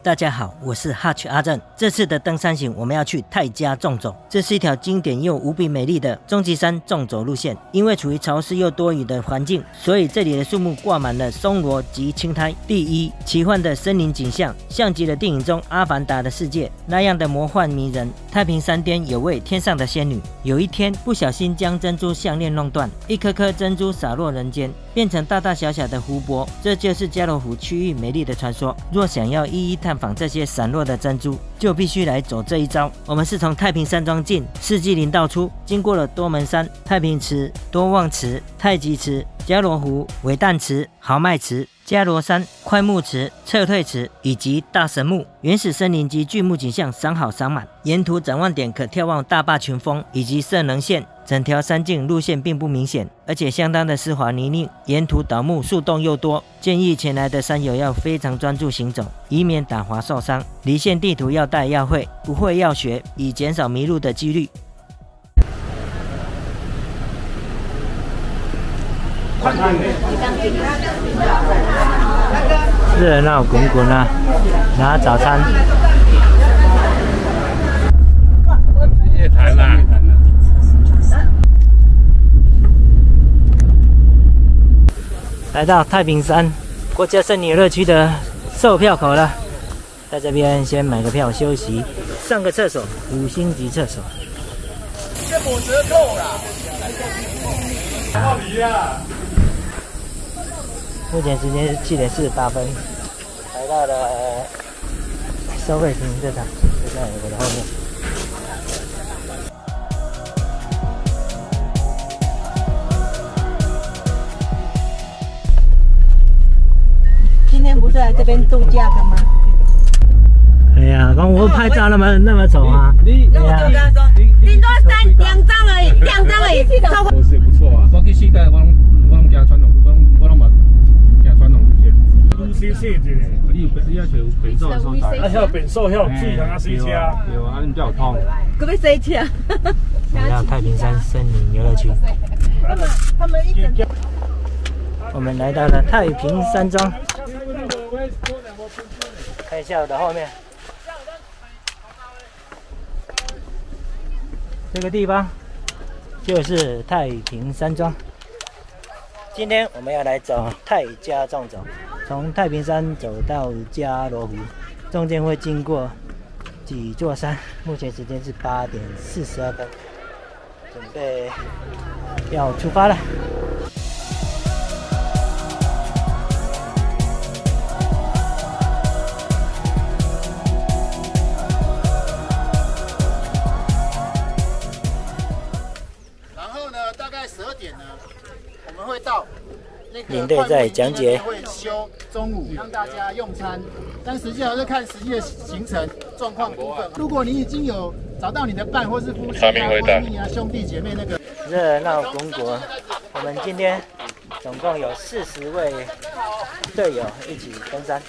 大家好，我是 Hutch 阿正。这次的登山行，我们要去泰加纵走。这是一条经典又无比美丽的终极山纵走路线。因为处于潮湿又多雨的环境，所以这里的树木挂满了松萝及青苔。第一，奇幻的森林景象，像极了电影中《阿凡达》的世界那样的魔幻迷人。太平山巅有位天上的仙女，有一天不小心将珍珠项链弄断，一颗颗珍珠洒落人间，变成大大小小的湖泊。这就是加罗湖区域美丽的传说。若想要一一探访这些散落的珍珠，就必须来走这一招。我们是从太平山庄进，四季林道出，经过了多门山、太平池、多望池、太极池、加罗湖、尾蛋池、豪迈池、加罗山、快木池、撤退池以及大神木。原始森林及巨木景象赏好赏满，沿途展望点可眺望大坝群峰以及圣能线。整条山径路线并不明显，而且相当的湿滑泥泞，沿途倒木树洞又多，建议前来的山友要非常专注行走，以免打滑受伤。离线地图要带要会，不会要学，以减少迷路的几率。热闹滚滚啊，拿早餐。夜谈啦。来到太平山国家森林游乐区的售票口了，在这边先买个票休息，上个厕所，5星级厕所。这5折扣啦！目前时间是7点48分，来到了收费停车场，就在我的后面。今天不是来这边度假的吗？哎呀，光我拍照那么丑啊！那我就跟他说，顶多2张而已，2张而已。模式也不错啊。我去世界，我拢行传统，我拢嘛行传统路线。洗洗一下，你要找便所的所在。啊，遐便所遐有水，通啊洗车。对啊，你比较有通。可不可以洗车？来到太平山森林游乐区，他们一整。我们来到了太平山庄，看一下我的后面，这个地方就是太平山庄。今天我们要来走泰加纵走，从太平山走到加罗湖，中间会经过几座山。目前时间是8点42分，准备要出发了。会到那个领队在讲解，会休中午让大家用餐，但实际上是看实际的行程状况部分。如果你已经有找到你的伴，或是夫妻啊、闺蜜啊、兄弟姐妹那个热闹滚滚，我们今天总共有40位队友一起登山。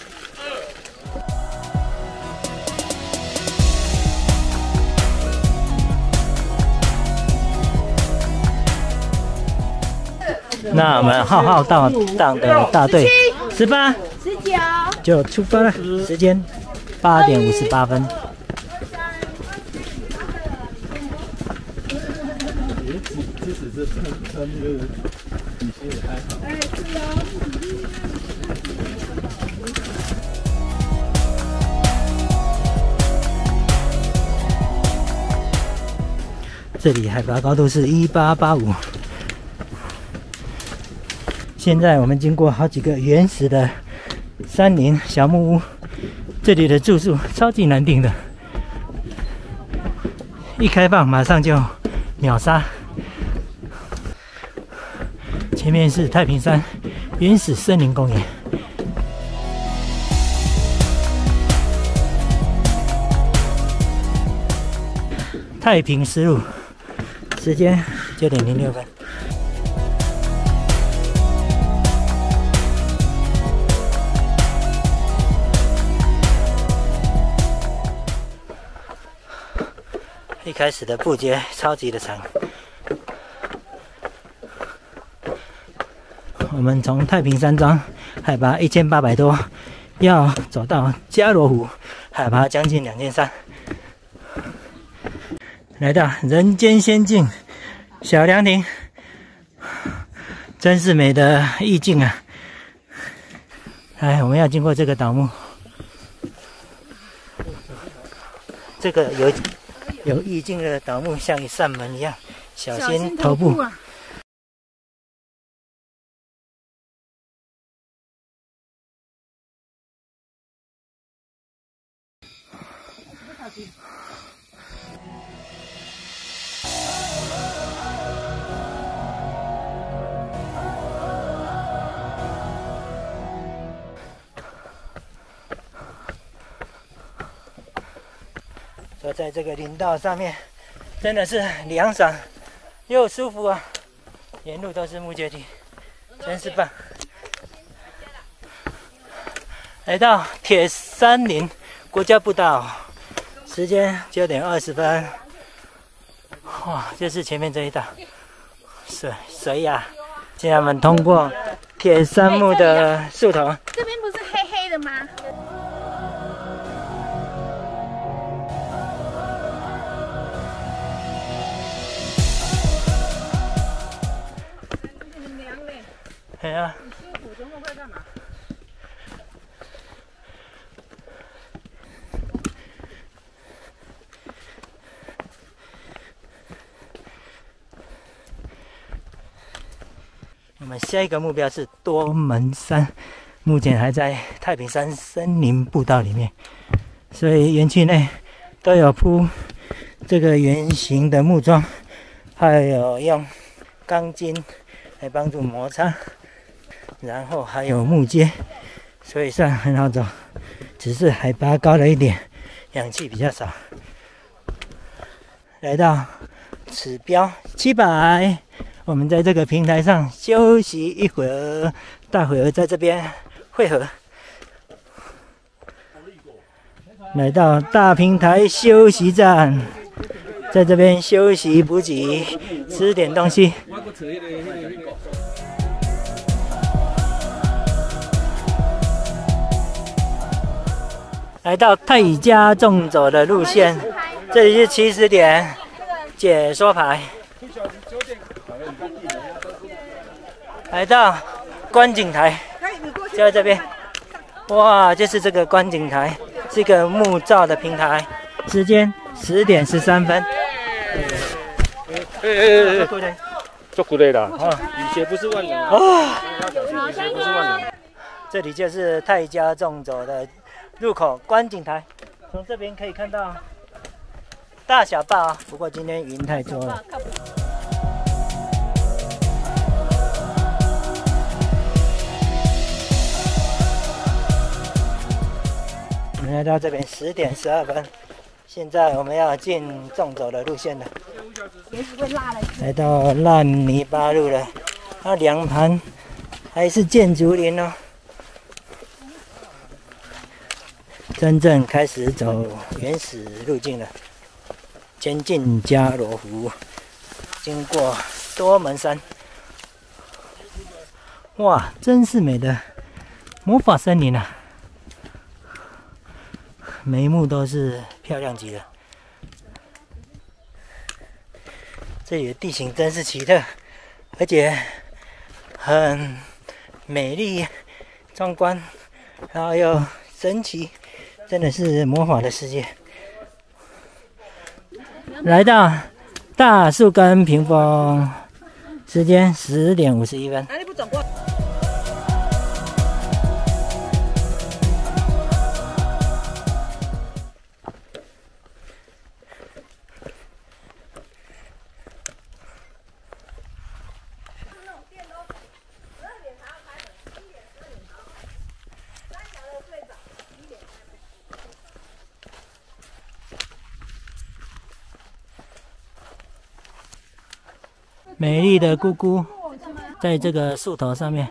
那我们浩浩荡荡的大队18、19就出发了，时间8点58分。这里海拔高度是1885。现在我们经过好几个原始的山林小木屋，这里的住宿超级难订的，一开放马上就秒杀。前面是太平山原始森林公园，太平丝路，时间9点06分。一开始的步阶超级的长，我们从太平山庄海拔1800多，要走到加罗湖，海拔将近2300。来到人间仙境小凉亭，真是美的意境啊！来，我们要经过这个倒木，这个有意境的倒木像一扇门一样，小心头部。走在这个林道上面，真的是凉爽又舒服啊！沿路都是木阶梯，真是棒。来到铁山林国家步道，时间9点20分。哇，就是前面这一道水呀！现在我们通过铁杉木的树头，这边不是黑黑的吗？很凉嘞。哎呀。我们下一个目标是多门山，目前还在太平山森林步道里面，所以园区内都有铺这个圆形的木桩，还有用钢筋来帮助摩擦，然后还有木阶，所以算很好走，只是海拔高了一点，氧气比较少。来到指标700。我们在这个平台上休息一会儿，待会儿在这边汇合。来到大平台休息站，在这边休息补给，吃点东西。来到泰加纵走的路线，这里是起始点，解说牌。来到观景台，就在这边。哇，就是这个观景台，是一个木造的平台。时间10点13分。做苦累了啊！雨鞋不是万能啊！雨鞋不是万能。这里就是泰加纵走的入口观景台，从这边可以看到大小坝啊。不过今天云太多了。我们来到这边10点12分，现在我们要进纵走的路线了。来到烂泥巴路了，它两旁还是建筑林哦。真正开始走原始路径了，前进加罗湖，经过多门山。哇，真是美的魔法森林啊！每一幕都是漂亮极了。这里的地形真是奇特，而且很美丽、壮观，然后又神奇，真的是魔法的世界。来到大树根屏风，时间10点51分。哪里不转过？美丽的姑姑在这个树头上面，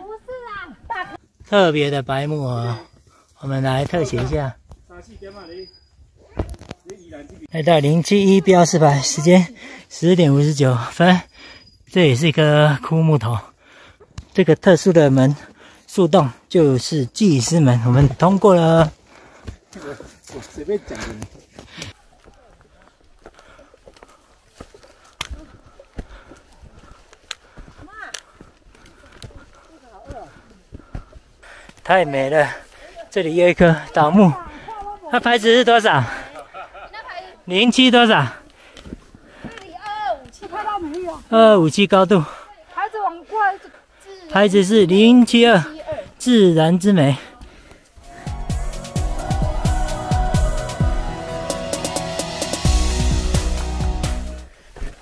特别的白木耳，我们来特写一下。来到071标示牌，时间10点59分。这也是一颗枯木头，这个特殊的门树洞就是祭司门，我们通过了。我随便讲的。太美了！这里有一棵倒木，它牌子是多少？07多少257拍到没有？257高度。孩子往过来，牌子是072，自然之美。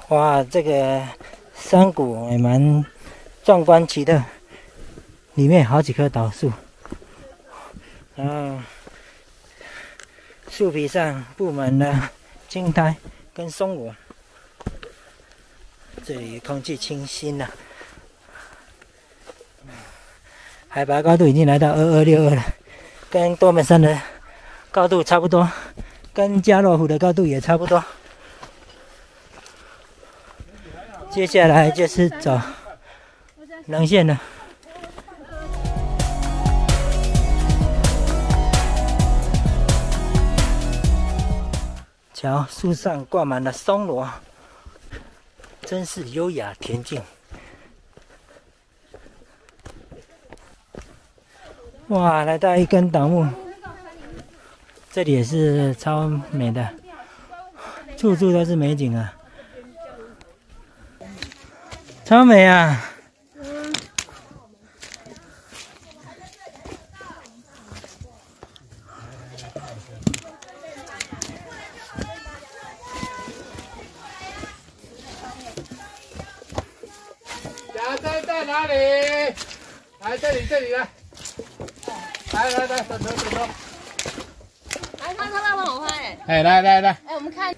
哇，这个山谷也蛮壮观奇特，里面好几棵倒树，然后树皮上布满了青苔跟松果。这里空气清新了，海拔高度已经来到2262了，跟多门山的高度差不多，跟加罗湖的高度也差不多。接下来就是走棱线了。瞧，树上挂满了松萝，真是优雅恬静。哇，来到一根倒木，这里也是超美的，处处都是美景啊。超美啊！牙针在哪里？来这里，这里来。来，手。来，他帮我拍。哎，来。哎，我们看。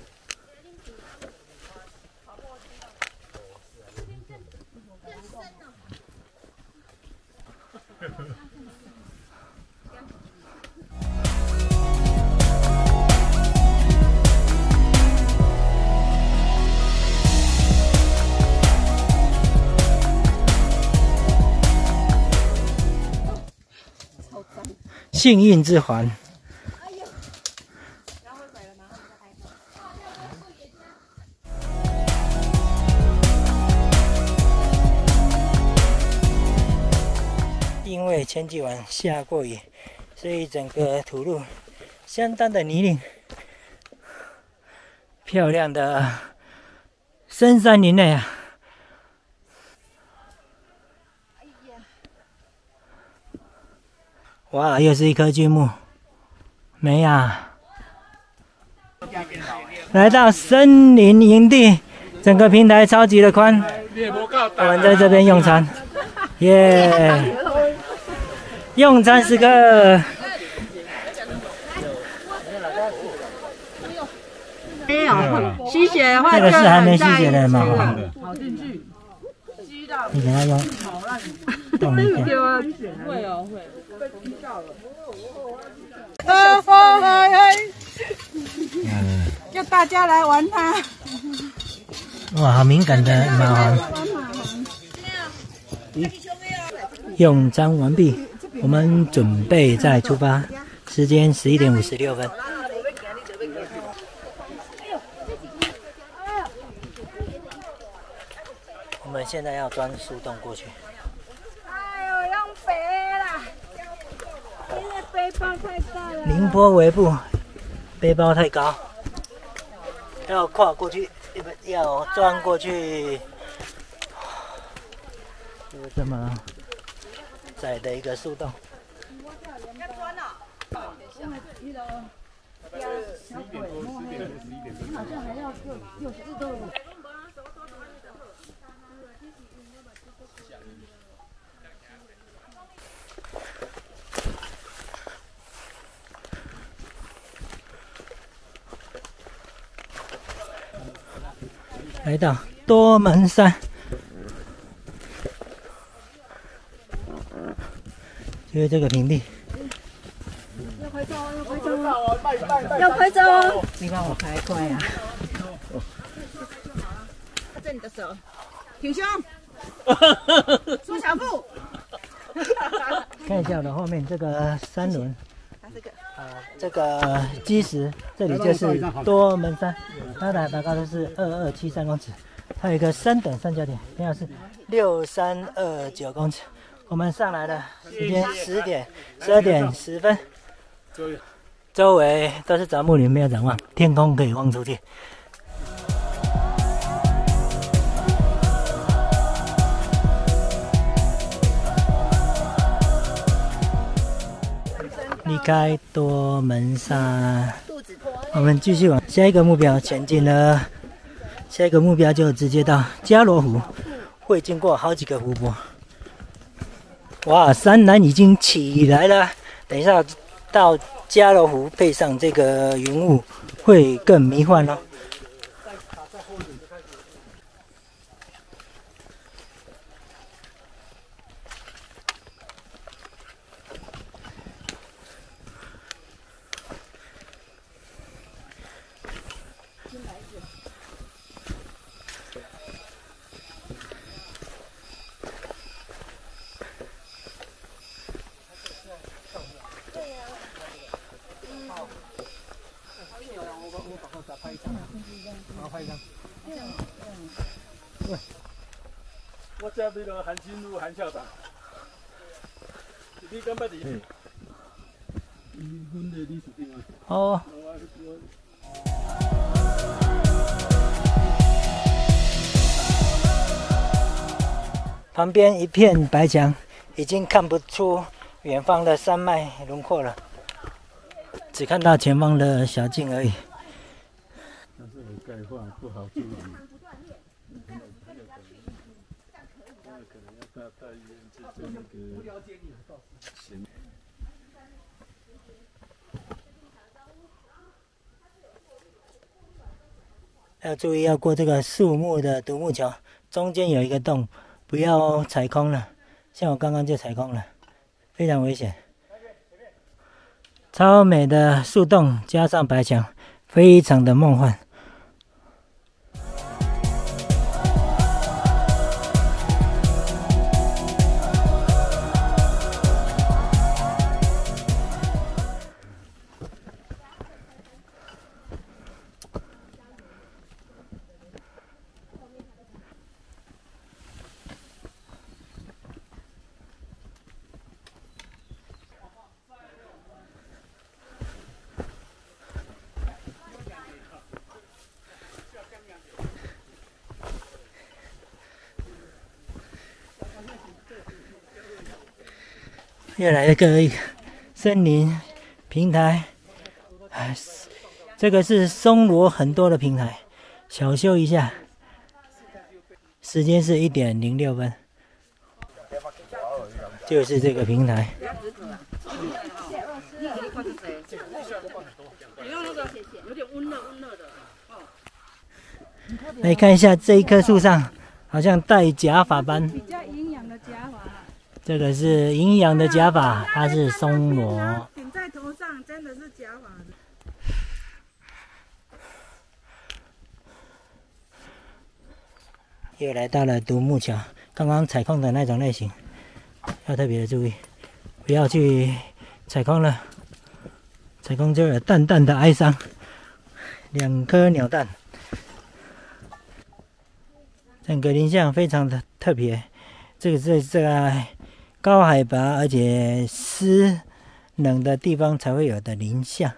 幸运之环。因为前几晚下过雨，所以整个土路相当的泥泞。漂亮的深山林内啊！哇，又是一棵巨木，美呀！来到森林营地，整个平台超级的宽，我们在这边用餐，耶！用餐时刻。没有吸血的话，这个是还没吸血的嘛？跑进去，吸到。你给它用动一下。会哦，会。叫大家来玩它。哇，好敏感的蚂蟥。用餐完毕，我们准备再出发，时间11点56分。我们现在要钻树洞过去。哎呦，用背啦，因为背包太大了。凌波微步，背包太高，要跨过去，要钻过去，就是这么窄的一个树洞。要钻了。好像还要60度。来到多门山，就是这个平地。要拍照要拍照哦！你帮我拍快啊！这你的手，挺胸，缩小腹。看一下我的后面这个三轮，这个基石，这里就是多门山，它的海拔高度是2273公尺，它有一个3等三角点，平常是6329公尺。我们上来了，时间12点10分，周围都是杂木林，没有展望，天空可以望出去。离开多门山，我们继续往下一个目标前进了。下一个目标就直接到加罗湖，会经过好几个湖泊。哇，山岚已经起来了。等一下到加罗湖，配上这个云雾，会更迷幻哦。我这边的韩新路韩校长，你敢捌伫？阮的理事长啊。哦。旁边一片白墙，已经看不出远方的山脉轮廓了，只看到前方的小径而已。但是有钙化不好处理。大医院去做那个行。要注意，要过这个树木的独木桥，中间有一个洞，不要踩空了。像我刚刚就踩空了，非常危险。超美的树洞加上白墙，非常的梦幻。又来了个森林平台，这个是松萝很多的平台，小休一下。时间是1点06分，就是这个平台。来看一下这一棵树上，好像戴假发般。比较营养的假发。这个是营养的假发，它是松萝。顶在头上，真的是假发。又来到了独木桥，刚刚踩空的那种类型，要特别的注意，不要去踩空了，踩空就有淡淡的哀伤。2颗鸟蛋，整个林相非常的特别，这个是在高海拔而且湿冷的地方才会有的林相，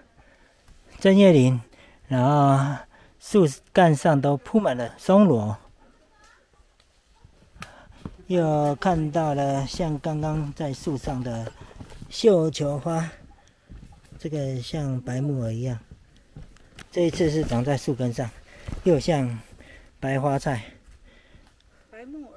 针叶林，然后树干上都铺满了松萝。又看到了像刚刚在树上的绣球花，这个像白木耳一样，这一次是长在树根上，又像白花菜。白木耳。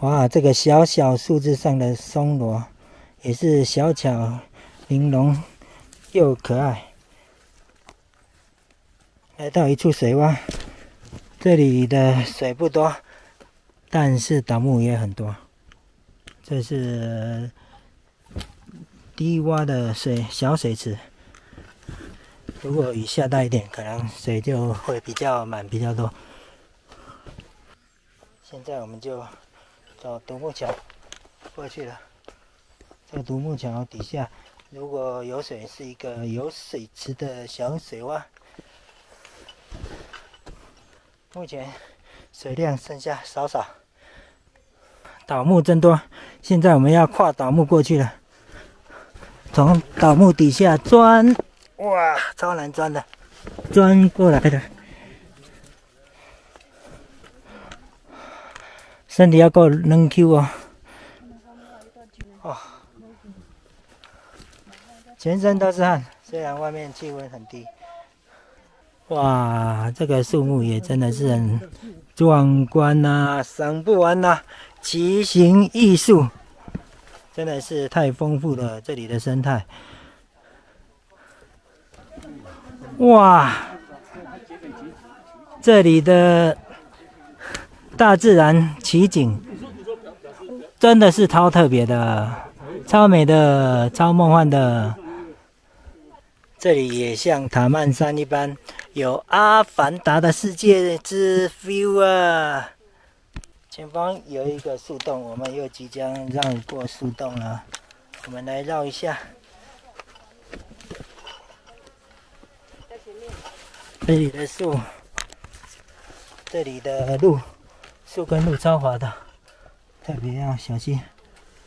哇，这个小小树枝上的松萝，也是小巧玲珑又可爱。来到一处水洼，这里的水不多，但是倒木也很多。这是低洼的小水池，如果雨下大一点，可能水就会比较满比较多。现在我们就走独木桥过去了。这独木桥底下，如果有水，是一个有水池的小水洼。目前水量剩下少少，倒木真多。现在我们要跨倒木过去了，从倒木底下钻，哇，超难钻的，钻过来的。身体要够能 Q 哦。哦，全身都是汗，虽然外面气温很低。哇，这个树木也真的是很壮观呐，赏不完呐，奇形异树，真的是太丰富了这里的生态。哇，这里的大自然奇景真的是超特别的，超美的，超梦幻的。这里也像塔曼山一般，有阿凡达的世界之 feel 啊！前方有一个树洞，我们又即将绕过树洞了。我们来绕一下。这里的树，这里的路，树跟路超滑的，特别要小心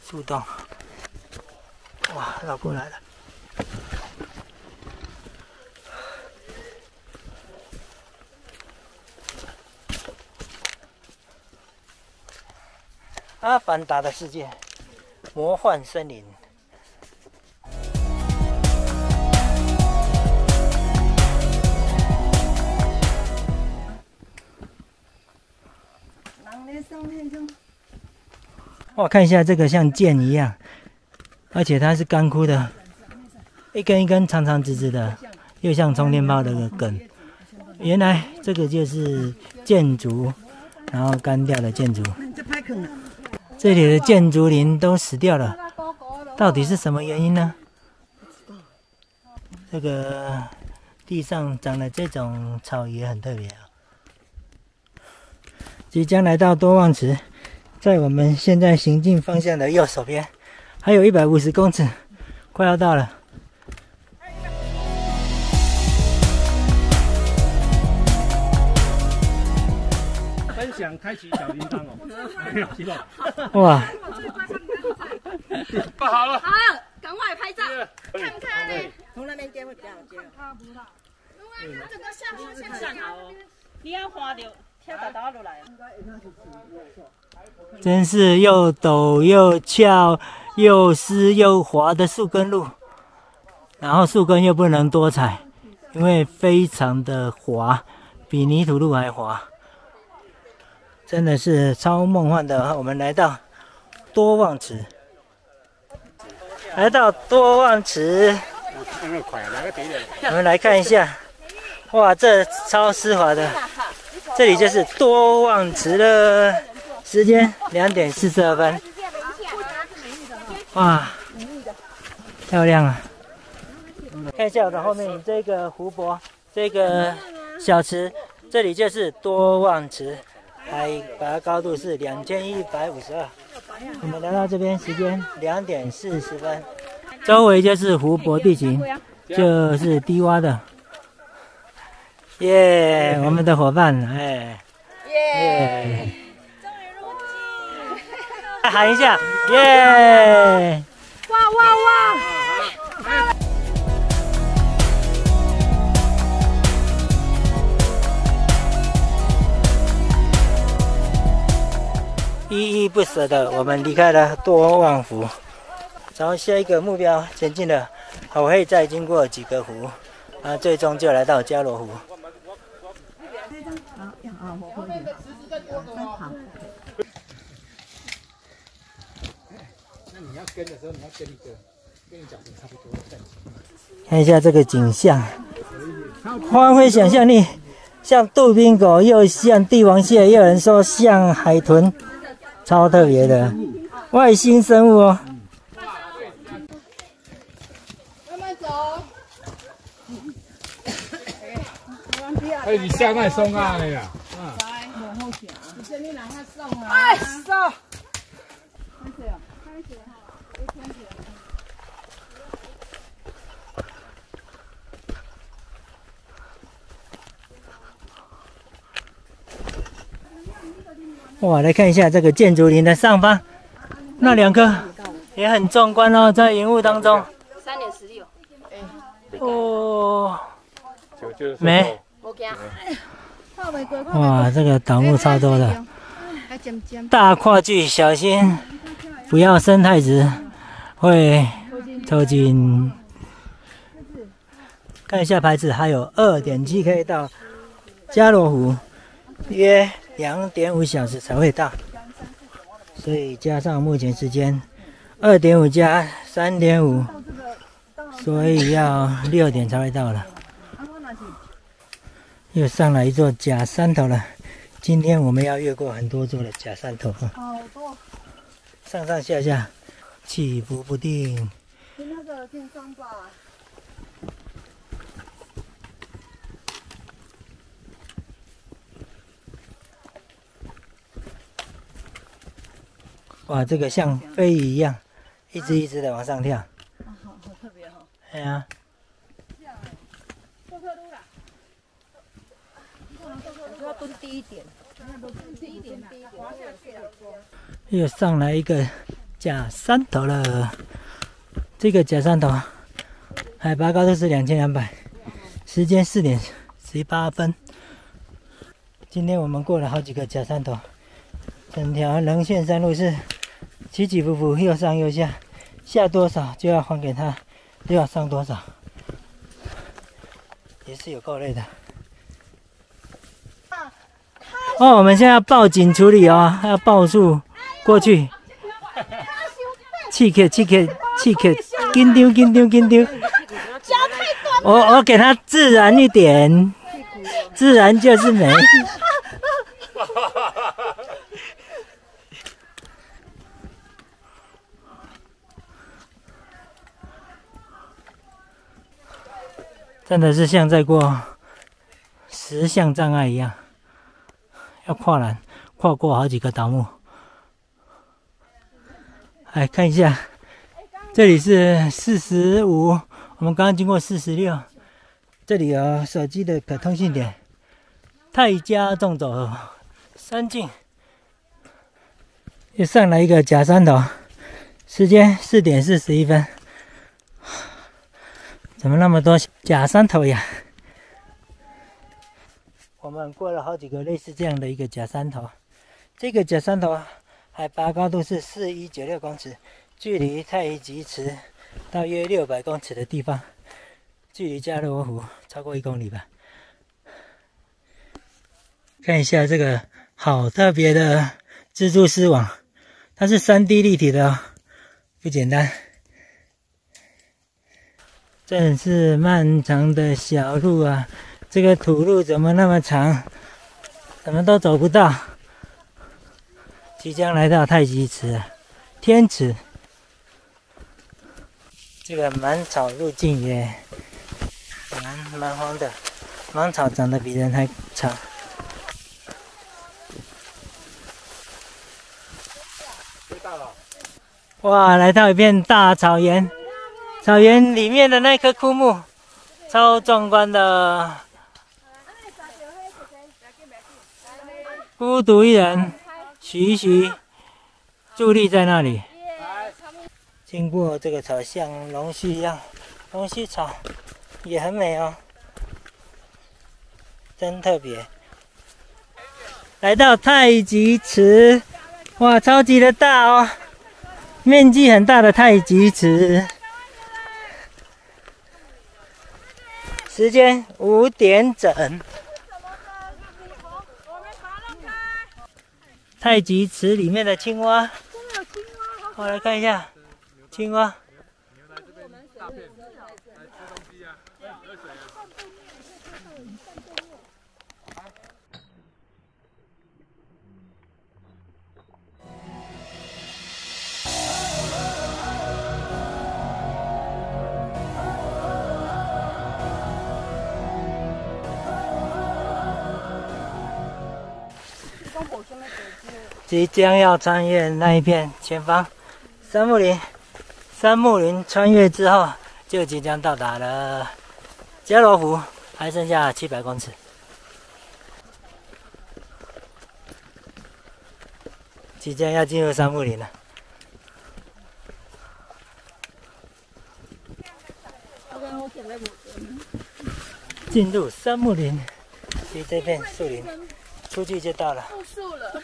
树洞。哇，绕过来了。阿凡达的世界，魔幻森林。哇，看一下这个像剑一样，而且它是干枯的，一根一根长长直直的，又像充电宝的梗。原来这个就是箭竹，然后干掉的箭竹。这里的箭竹林都死掉了，到底是什么原因呢？这个地上长的这种草也很特别啊。即将来到多望池，在我们现在行进方向的右手边，还有150公尺，快要到了。分享开启小铃铛哦，没有听到。哇！不好了，好了，赶快拍照，看看。从那边接会比较好接。整个下站好哦，你要滑就跳到倒落来。真是又陡又峭、又湿又滑的树根路，然后树根又不能多踩，因为非常的滑，比泥土路还滑。真的是超梦幻的。我们来到多望池，我们来看一下。哇，这超湿滑的，这里就是多望池了。时间2点42分。哇，漂亮啊！看一下我的后面这个湖泊，这个小池，这里就是多望池。海拔高度是2152。我们来到这边，时间2点40分，周围就是湖泊地形，就是低洼的。耶，我们的伙伴，哎，耶，喊一下，耶！哇哇哇！依依不舍的，我们离开了多望湖，朝下一个目标前进了。我会再经过几个湖，最终就来到加罗湖。跟的时候，你要跟一个跟你脚程差不多的站起。看一下这个景象，发挥想象力，像杜宾狗，又像帝王蟹，也有人说像海豚，超特别的外星生物哦。慢慢走。哎，你下那松啊，哎呀，哎，走。哇，来看一下这个建筑林的上方，那两颗也很壮观哦，在云雾当中。3.16。哦，没。哇，这个倒木超多的，大跨距，小心不要升太直，会抽筋。看一下牌子，还有2.7可以到加罗湖，约2.5小时才会到，所以加上目前时间2.5加3.5，所以要6点才会到了。又上来一座假山头了，今天我们要越过很多座的假山头，上上下下，起伏不定。那个天上吧。哇，这个像飞鱼一样，一只一只的往上跳。好特别哈。哎呀。要蹲低一点。又上来一个假山头了，这个假山头海拔高度是2200，时间4点18分。今天我们过了好几个假山头，整条棱线山路是起起伏伏，又上又下，下多少就要还给他，就要上多少，也是有够累的。哦，我们现在要报警处理哦，要报数过去。气克，紧张。我给他自然一点，自然就是美。真的是像在过10项障碍一样。要跨栏，跨过好几个倒木。来看一下，这里是45，我们刚刚经过46，这里有手机的可通信点，泰嘉纵走山径，又上来一个假山头，时间4点41分，怎么那么多假山头呀？我们过了好几个类似这样的一个假山头，这个假山头海拔高度是4196公尺，距离太极池大约600公尺的地方，距离加罗湖超过1公里吧。看一下这个好特别的蜘蛛丝网，它是3D 立体的哦，不简单。真是漫长的小路啊！这个土路怎么那么长，怎么都走不到？即将来到太极池，天池。这个芒草路径也蛮荒的，芒草长得比人还长。哇，来到一片大草原，草原里面的那棵枯木，超壮观的。孤独一人，徐伫立在那里。经过这个草像龙须一样，龙须草也很美哦，真特别。来到太极池，哇，超级的大哦，面积很大的太极池。时间5点整。太极池里面的青蛙，我来看一下。青蛙。即将要穿越那一片前方杉木林，杉木林穿越之后，就即将到达了加罗湖，还剩下700公尺。即将要进入杉木林了。进入杉木林，离这片树林出去就到了。复树了。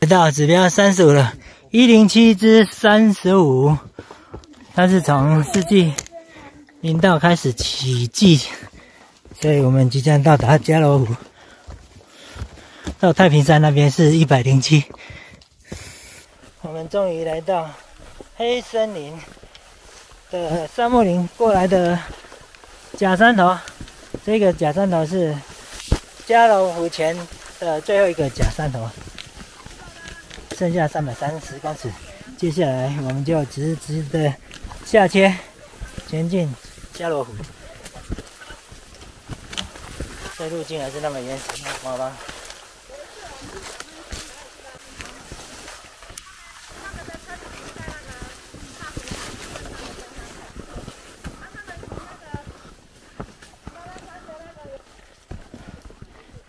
到指标35了，107之35，它是从4季林道开始起计，所以我们即将到达加罗湖。到太平山那边是107。我们终于来到黑森林的杉木林过来的假山头，这个假山头是加罗湖前的最后一个假山头，剩下330公尺。接下来我们就直直的下切前进加罗湖。这路径还是那么原始，好吧？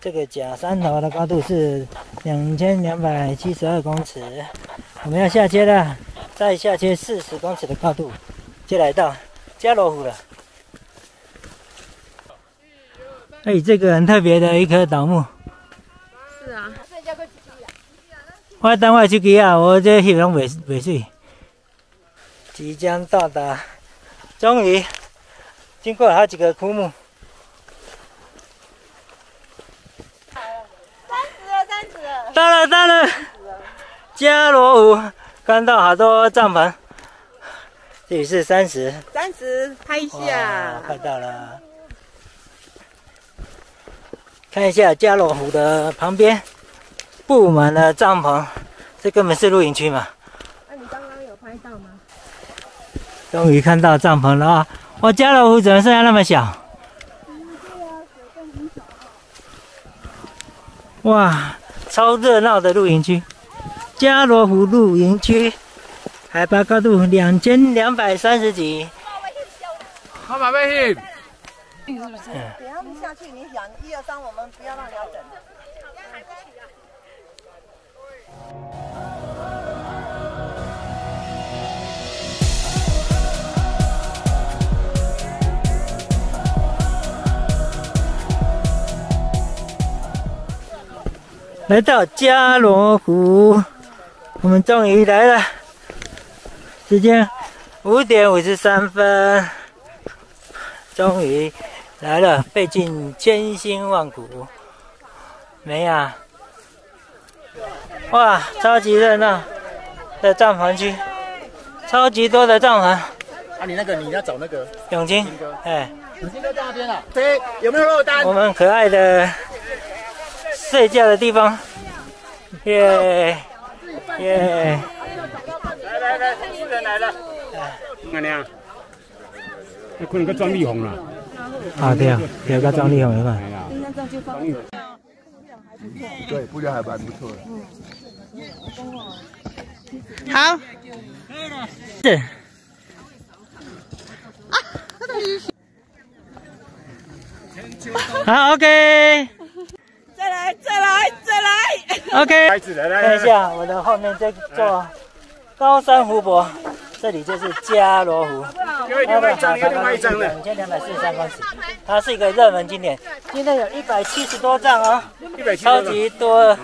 这个假山头的高度是2272公尺，我们要下切了，再下切40公尺的高度，就来到加罗湖了。哎，这个很特别的一棵倒木。是啊。我等我手机啊，我这翕拢袂水。即将到达，终于经过了好几个枯木。到了，加罗湖，看到好多帐篷，这里是30，拍一下。快到了，看一下加罗湖的旁边布满了帐篷，这根本是露营区嘛。那你刚刚有拍到吗？终于看到帐篷了啊！哇，加罗湖怎么剩下那么小？哇！超热闹的露营区，加罗湖露营区，海拔高度2230几。号码背信。是不是？等他们下去，你想1、2、3，我们不要让你要等。来到加罗湖，我们终于来了。时间5点53分，终于来了，费尽千辛万苦。没啊！哇，超级热闹的帐篷区，超级多的帐篷。啊，你要找那个永金，哎，永金哥在那边了。谁有没有落单？我们可爱的睡觉的地方，耶耶！来，新人来了。阿娘，那可能个庄丽红了。啊，对啊，有个庄丽红有个。对，布料还蛮不错的。好。是。好 ，OK。再来。OK。看一下我的后面这座高山湖泊，这里就是加罗湖。另外一张了，2243公尺，它是一个热门景点。今天有170多帐哦，超级多，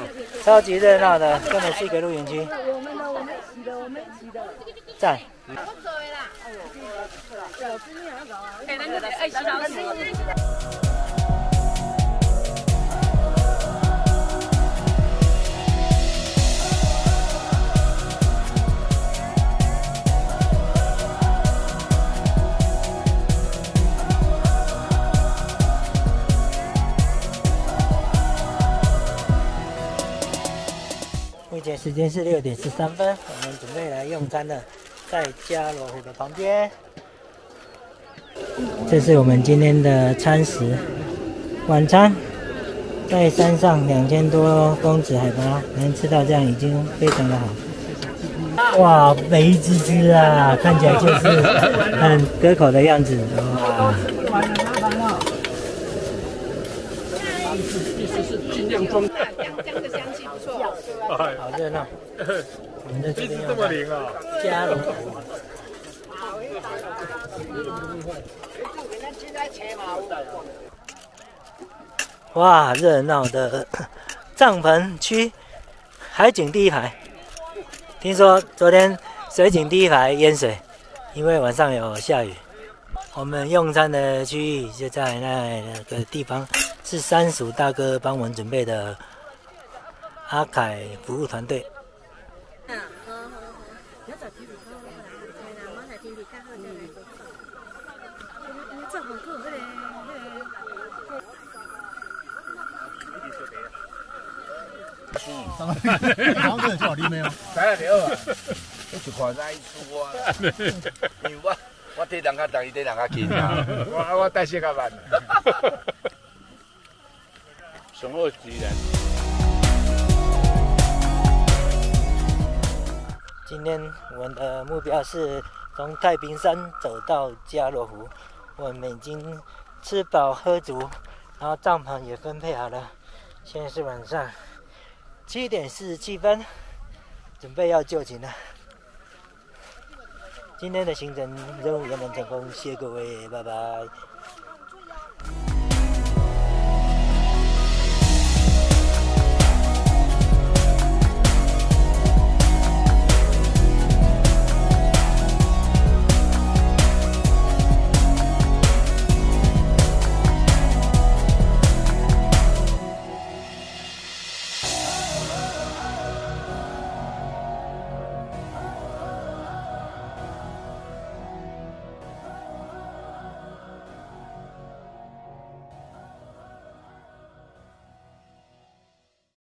超级热闹的，根本是一个露营区。我们一起的。赞。目前时间是6点13分，我们准备来用餐了，在加罗湖的旁边。这是我们今天的餐食，晚餐。在山上2000多公尺海拔，能吃到这样已经非常的好。哇，美一只只啊，看起来就是很可口的样子。哇！意思是尽量装。姜的香气不错，好热闹。我们在这边这么灵啊！加龙湖。哇，热闹的帐篷区，海景第一排。听说昨天水景第一排淹水，因为晚上有下雨。我们用餐的区域就在那个地方，是山鼠大哥帮我们准备的阿凯服务团队。好个叫你没有？来了了啊！你就看咱输啊，因为我对人家重，伊对人家轻啊。我带些个慢。上好自然。今天我们的目标是从太平山走到加罗湖，我们已经吃饱喝足，然后帐篷也分配好了。现在是晚上7点47分，准备要就寝了。今天的行程任务圆满成功，谢谢各位，拜拜。